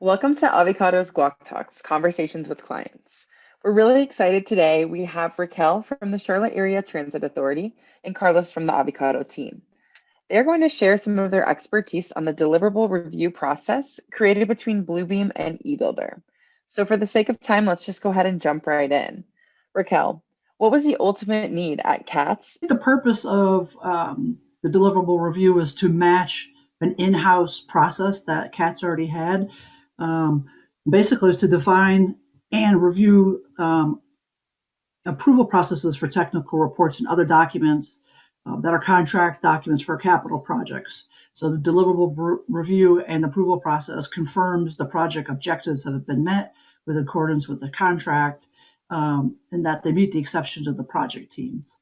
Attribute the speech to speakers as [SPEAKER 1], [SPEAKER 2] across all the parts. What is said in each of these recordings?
[SPEAKER 1] Welcome to Avocado's GuacTalks, Conversations with Clients. We're really excited today. We have Racquel from the Charlotte Area Transit Authority and Carlos from the Avicado team. They're going to share some of their expertise on the deliverable review process created between Bluebeam and eBuilder. So for the sake of time, let's just go ahead and jump right in. Racquel, what was the ultimate need at CATS?
[SPEAKER 2] The purpose of the deliverable review is to match an in-house process that CATS already had. Basically, is to define and review approval processes for technical reports and other documents that are contract documents for capital projects. So the deliverable review and approval process confirms the project objectives have been met with accordance with the contract, and that they meet the exceptions of the project teams.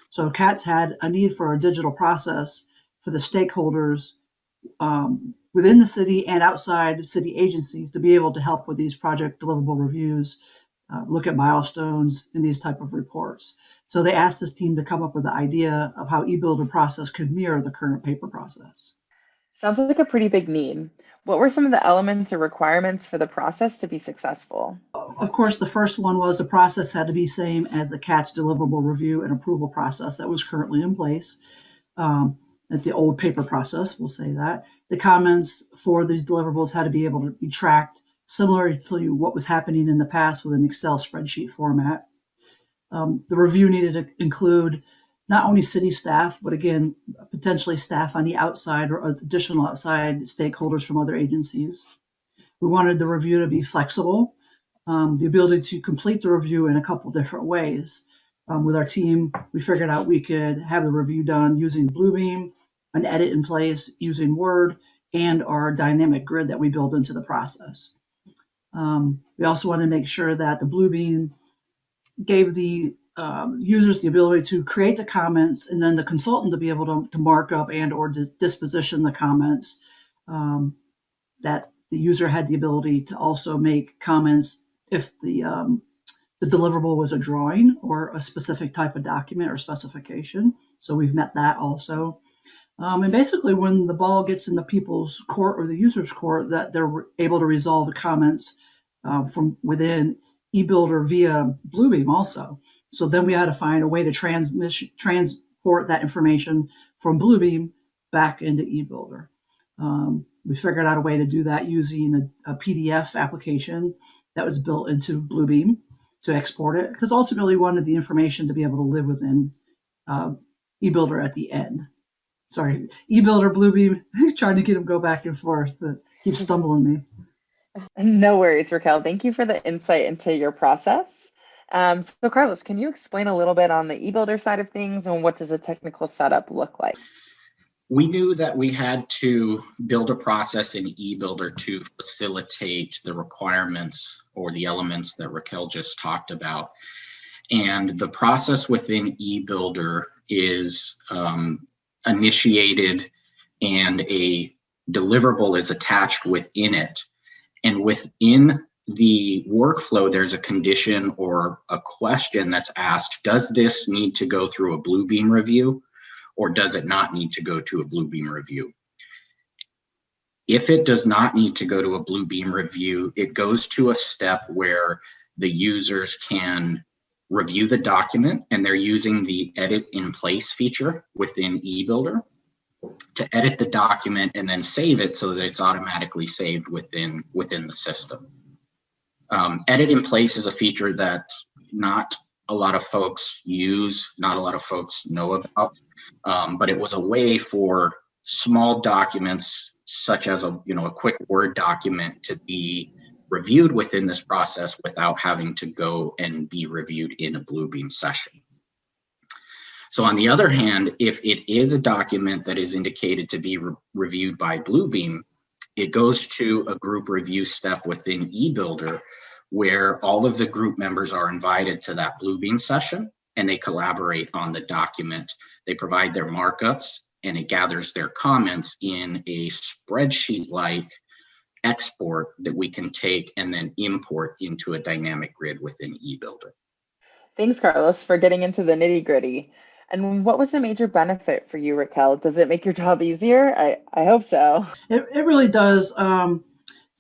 [SPEAKER 2] So CATS had a need for a digital process for the stakeholders within the city and outside city agencies to be able to help with these project deliverable reviews, look at milestones in these type of reports. So they asked this team to come up with the idea of how eBuilder process could mirror the current paper process.
[SPEAKER 1] Sounds like a pretty big need. What were some of the elements or requirements for the process to be successful?
[SPEAKER 2] Of course, the first one was the process had to be same as the CATS deliverable review and approval process that was currently in place. At the old paper process, we'll say that. The comments for these deliverables had to be able to be tracked similar to what was happening in the past with an Excel spreadsheet format. The review needed to include not only city staff, but again, potentially staff on the outside or additional outside stakeholders from other agencies. We wanted the review to be flexible, the ability to complete the review in a couple different ways. With our team, we figured out we could have the review done using Bluebeam, an edit in place using Word, and our dynamic grid that we build into the process. We also wanted to make sure that the Bluebeam gave the users the ability to create the comments and then the consultant to be able to mark up and or disposition the comments, that the user had the ability to also make comments if the deliverable was a drawing or a specific type of document or specification. So we've met that also. And basically when the ball gets in the people's court or the user's court, that they're able to resolve the comments from within eBuilder via Bluebeam also. So then we had to find a way to transport that information from Bluebeam back into eBuilder. We figured out a way to do that using a PDF application that was built into Bluebeam to export it, because ultimately we wanted the information to be able to live within eBuilder at the end. Sorry, eBuilder, Bluebeam, trying to get them go back and forth. Keep stumbling me.
[SPEAKER 1] No worries, Racquel. Thank you for the insight into your process. So Carlos, can you explain a little bit on the eBuilder side of things and what does a technical setup look like?
[SPEAKER 3] We knew that we had to build a process in eBuilder to facilitate the requirements or the elements that Racquel just talked about. And the process within eBuilder is initiated and a deliverable is attached within it. And within the workflow, there's a condition or a question that's asked, does this need to go through a Bluebeam review or does it not need to go to a Bluebeam review? If it does not need to go to a Bluebeam review, it goes to a step where the users can review the document, and they're using the edit in place feature within eBuilder to edit the document and then save it so that it's automatically saved within the system. Edit in place is a feature that not a lot of folks use, not a lot of folks know about, but it was a way for small documents such as a quick Word document to be reviewed within this process without having to go and be reviewed in a Bluebeam session. So on the other hand, if it is a document that is indicated to be reviewed by Bluebeam, it goes to a group review step within eBuilder where all of the group members are invited to that Bluebeam session and they collaborate on the document. They provide their markups and it gathers their comments in a spreadsheet-like export that we can take and then import into a dynamic grid within eBuilder.
[SPEAKER 1] Thanks, Carlos, for getting into the nitty-gritty. And what was the major benefit for you, Racquel? Does it make your job easier? I hope so.
[SPEAKER 2] It really does.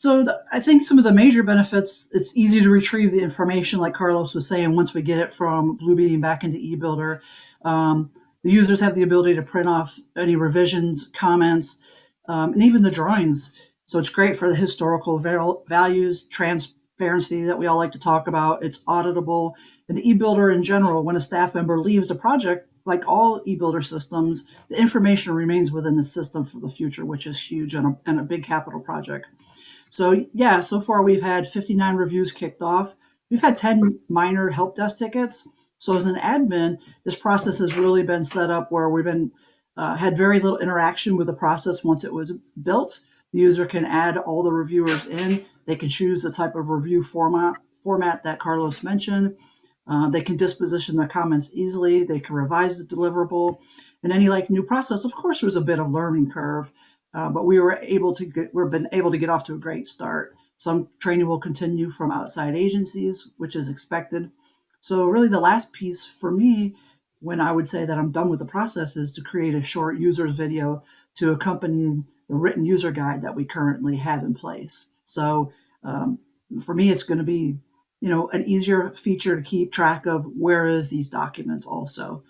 [SPEAKER 2] So I think some of the major benefits, it's easy to retrieve the information, like Carlos was saying, once we get it from Bluebeam back into eBuilder. The users have the ability to print off any revisions, comments, and even the drawings. So it's great for the historical values, transparency that we all like to talk about. It's auditable. And eBuilder in general, when a staff member leaves a project, like all eBuilder systems, the information remains within the system for the future, which is huge and a big capital project. So yeah, so far we've had 59 reviews kicked off. We've had 10 minor help desk tickets. So as an admin, this process has really been set up where we've been had very little interaction with the process once it was built. The user can add all the reviewers in. They can choose the type of review format that Carlos mentioned. They can disposition the comments easily. They can revise the deliverable. And any new process, of course, was a bit of learning curve. But we've been able to get off to a great start. Some training will continue from outside agencies, which is expected. So really the last piece for me, when I would say that I'm done with the process, is to create a short user's video to accompany the written user guide that we currently have in place. So for me, it's going to be, an easier feature to keep track of where is these documents also.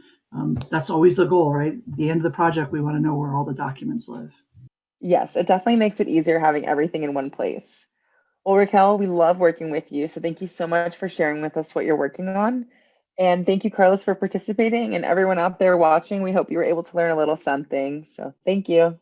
[SPEAKER 2] That's always the goal, right? At the end of the project, we want to know where all the documents live.
[SPEAKER 1] Yes, it definitely makes it easier having everything in one place. Well, Racquel, we love working with you. So thank you so much for sharing with us what you're working on. And thank you, Carlos, for participating. And everyone out there watching, we hope you were able to learn a little something. So thank you.